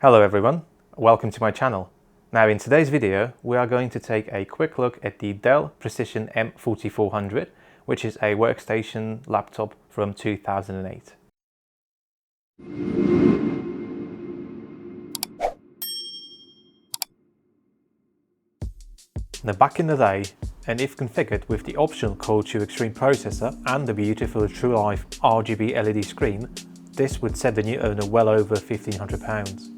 Hello everyone, welcome to my channel. Now in today's video we are going to take a quick look at the Dell Precision M4400, which is a workstation laptop from 2008. Now back in the day, and if configured with the optional Core 2 Extreme processor and the beautiful True Life RGB LED screen, this would set the new owner well over £1,500.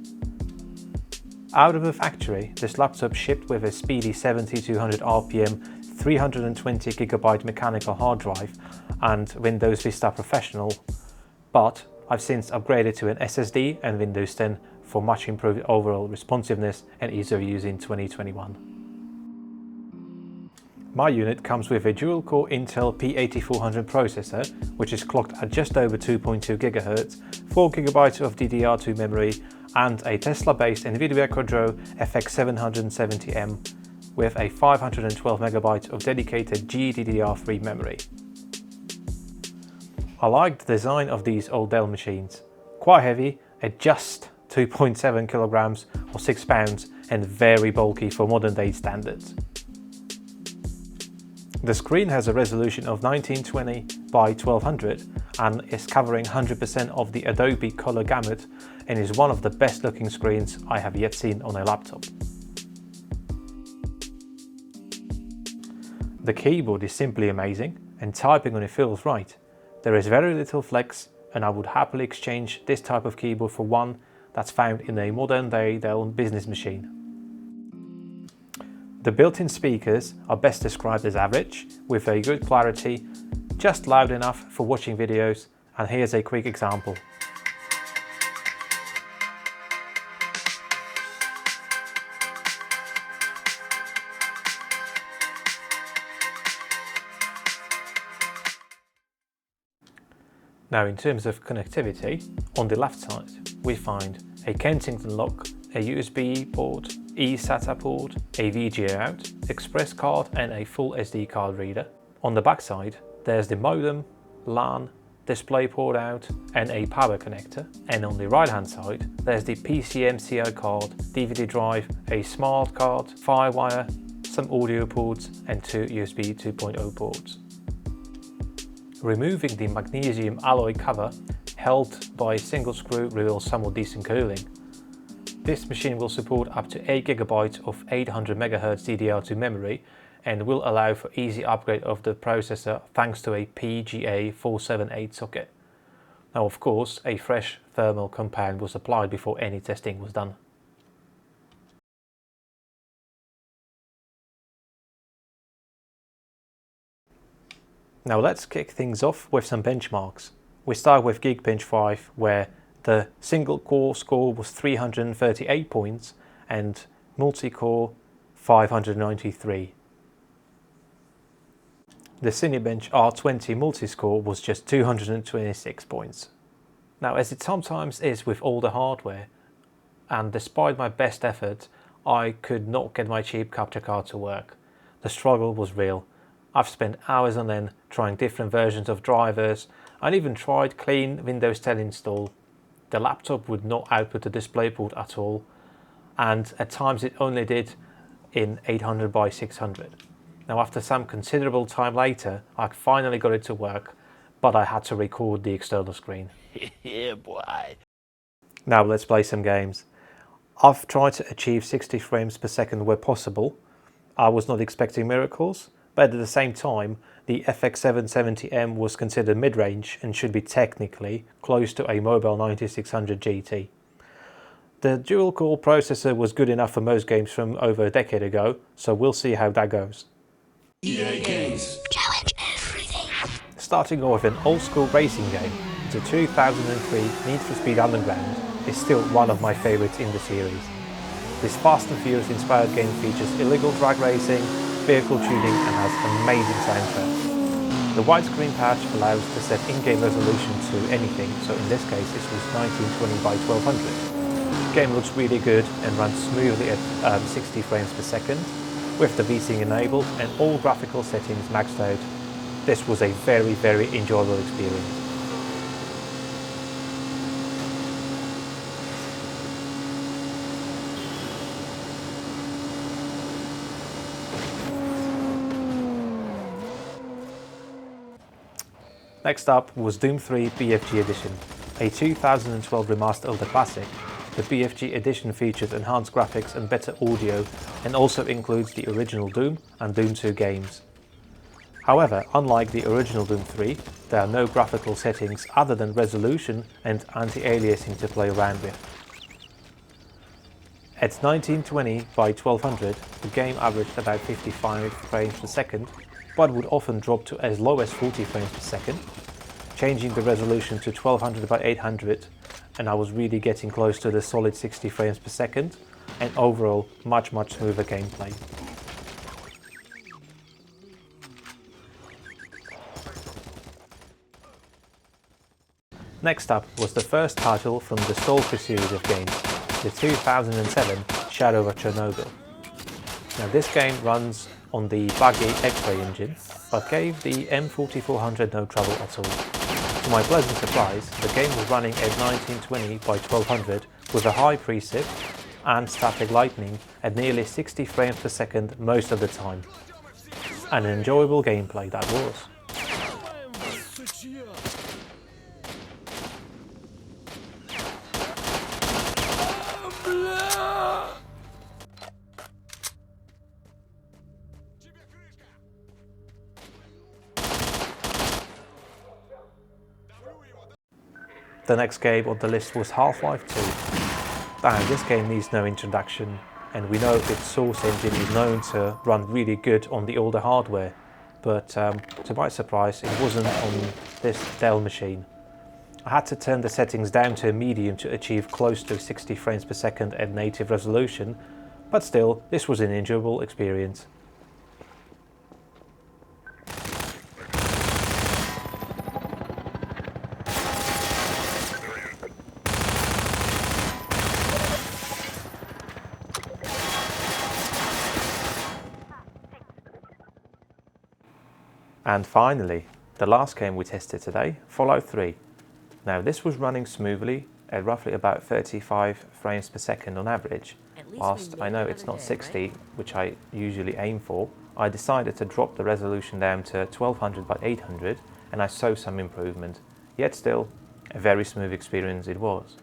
Out of the factory, this laptop shipped with a speedy 7200 RPM 320GB mechanical hard drive and Windows Vista Professional, but I've since upgraded to an SSD and Windows 10 for much improved overall responsiveness and ease of use in 2021. My unit comes with a dual-core Intel P8400 processor, which is clocked at just over 2.2 GHz, 4GB of DDR2 memory, and a Tesla-based NVIDIA Quadro FX770M with a 512MB of dedicated GDDR3 memory. I like the design of these old Dell machines. Quite heavy at just 2.7 kilograms or 6 pounds and very bulky for modern day standards. The screen has a resolution of 1920 by 1200 and is covering 100% of the Adobe color gamut and is one of the best looking screens I have yet seen on a laptop. The keyboard is simply amazing and typing on it feels right. There is very little flex and I would happily exchange this type of keyboard for one that's found in a modern day Dell business machine. The built-in speakers are best described as average, with a good clarity, just loud enough for watching videos, and here's a quick example. Now in terms of connectivity, on the left side we find a Kensington lock, a USB port, eSATA port, a VGA out, express card and a full SD card reader. On the back side there's the modem, LAN, DisplayPort out and a power connector, and on the right hand side there's the PCMCI card, DVD drive, a smart card, Firewire, some audio ports and two USB 2.0 ports. Removing the magnesium alloy cover held by a single screw reveals somewhat decent cooling. This machine will support up to 8GB of 800MHz DDR2 memory and will allow for easy upgrade of the processor thanks to a PGA 478 socket. Now of course a fresh thermal compound was applied before any testing was done. Now let's kick things off with some benchmarks. We start with Geekbench 5 where the single core score was 338 points and multi-core 593. The Cinebench R20 multi-score was just 226 points. Now as it sometimes is with older hardware, and despite my best efforts, I could not get my cheap capture card to work. The struggle was real. I've spent hours on end trying different versions of drivers. I even tried clean Windows 10 install. The laptop would not output the DisplayPort at all, and at times it only did in 800 by 600. Now after some considerable time later, I finally got it to work, but I had to record the external screen. Yeah, boy. Now let's play some games. I've tried to achieve 60 frames per second where possible. I was not expecting miracles, but at the same time, the FX770M was considered mid-range and should be technically close to a mobile 9600 GT. The dual-core processor was good enough for most games from over a decade ago, so we'll see how that goes. EA Games. Challenge everything. Starting off with an old-school racing game, the 2003 Need for Speed Underground is still one of my favorites in the series. This Fast and Furious inspired game features illegal drag racing, vehicle tuning and has amazing soundtrack. The widescreen patch allows to set in-game resolution to anything, so in this case it was 1920 by 1200. The game looks really good and runs smoothly at 60 frames per second, with the VSync enabled and all graphical settings maxed out. This was a very enjoyable experience. Next up was Doom 3 BFG Edition, a 2012 remaster of the classic. The BFG Edition features enhanced graphics and better audio, and also includes the original Doom and Doom 2 games. However, unlike the original Doom 3, there are no graphical settings other than resolution and anti-aliasing to play around with. At 1920 by 1200, the game averaged about 55 frames per second, but would often drop to as low as 40 frames per second, changing the resolution to 1200 by 800, and I was really getting close to the solid 60 frames per second, and overall much smoother gameplay. Next up was the first title from the S.T.A.L.K.E.R series of games, the 2007 Shadow of Chernobyl. Now this game runs on the buggy X-ray engine, but gave the M4400 no trouble at all. To my pleasant surprise, the game was running at 1920 by 1200 with a high preset and static lightning at nearly 60 frames per second most of the time. An enjoyable gameplay that was. The next game on the list was Half-Life 2. Now, this game needs no introduction, and we know its source engine is known to run really good on the older hardware, but to my surprise it wasn't on this DELL machine. I had to turn the settings down to a medium to achieve close to 60 frames per second at native resolution, but still, this was an enjoyable experience. And finally, the last game we tested today, Fallout 3. Now this was running smoothly at roughly about 35 frames per second on average. Whilst I know it's not 60, which I usually aim for, I decided to drop the resolution down to 1200 by 800 and I saw some improvement. Yet still, a very smooth experience it was.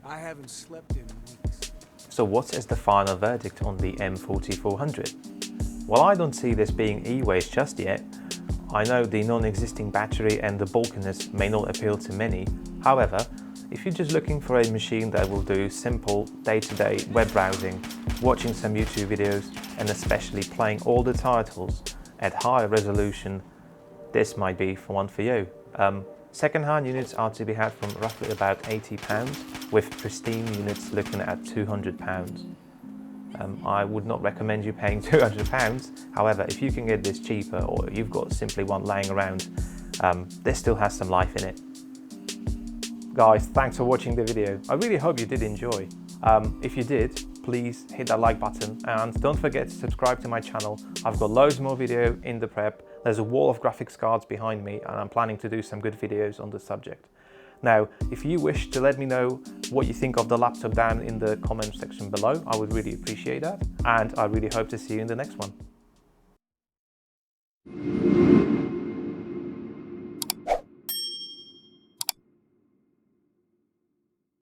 I haven't slept in weeks. So what is the final verdict on the M4400? Well, I don't see this being e-waste just yet. I know the non-existing battery and the bulkiness may not appeal to many. However, if you're just looking for a machine that will do simple day-to-day web browsing, watching some YouTube videos, and especially playing all the titles at higher resolution, this might be one for you. Second-hand units are to be had from roughly about £80, with pristine units looking at £200. I would not recommend you paying £200. However, if you can get this cheaper, or you've got simply one laying around, this still has some life in it. Guys, thanks for watching the video. I really hope you did enjoy. If you did, please hit that like button and don't forget to subscribe to my channel. I've got loads more video in the prep. There's a wall of graphics cards behind me and I'm planning to do some good videos on the subject. Now, if you wish to let me know what you think of the laptop down in the comment section below, I would really appreciate that. And I really hope to see you in the next one.